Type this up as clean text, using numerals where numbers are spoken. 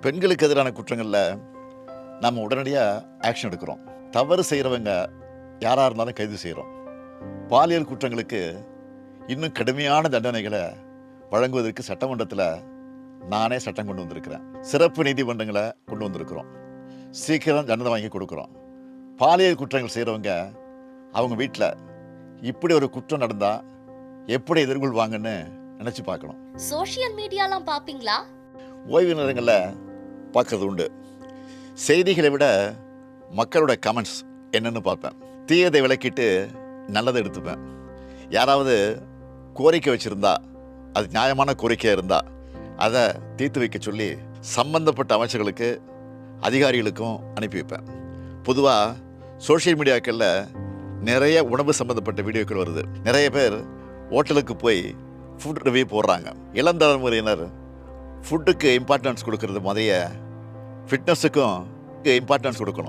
பெண்களுக்கு எதிரான குற்றங்களில் நம்ம உடனடியாக ஆக்ஷன் எடுக்கிறோம். தவறு செய்கிறவங்க யாராக இருந்தாலும் கைது செய்கிறோம். பாலியல் குற்றங்களுக்கு இன்னும் கடுமையான தண்டனைகளை வழங்குவதற்கு சட்டமன்றத்தில் நானே சட்டம் கொண்டு வந்திருக்கிறேன். சிறப்பு நீதிமன்றங்களை கொண்டு வந்திருக்கிறோம். சீக்கிரம் தண்டனை வாங்கி கொடுக்குறோம். பாலியல் குற்றங்கள் செய்கிறவங்க அவங்க வீட்டில் இப்படி ஒரு குற்றம் நடந்தால் எப்படி எதிர்கொள்வாங்கன்னு நினச்சி பார்க்கணும். சோஷியல் மீடியாலாம் பார்ப்பீங்களா? ஓய்வு நேரங்களில் பார்க்கறது உண்டு. செய்திகளை விட மக்களோட கமெண்ட்ஸ் என்னென்னு பார்ப்பேன். தீயதை விளக்கிட்டு நல்லதை எடுத்துப்பேன். யாராவது கோரிக்கை வச்சுருந்தா, அது நியாயமான கோரிக்கையாக இருந்தால் அதை தீர்த்து வைக்க சொல்லி சம்பந்தப்பட்ட அமைச்சர்களுக்கு அதிகாரிகளுக்கும் அனுப்பி வைப்பேன். பொதுவாக சோஷியல் மீடியாக்களில் நிறைய உணவு சம்மந்தப்பட்ட வீடியோக்கள் வருது. நிறைய பேர் ஹோட்டலுக்கு போய் ஃபுட் ரிவ்யூ போடுறாங்க. இளம் தலைமுறையினர் ஃபுட்டுக்கு இம்பார்ட்டன்ஸ் கொடுக்கறது மாதிரியே ஃபிட்னஸுக்கும் இம்பார்ட்டன்ஸ் கொடுக்கணும்.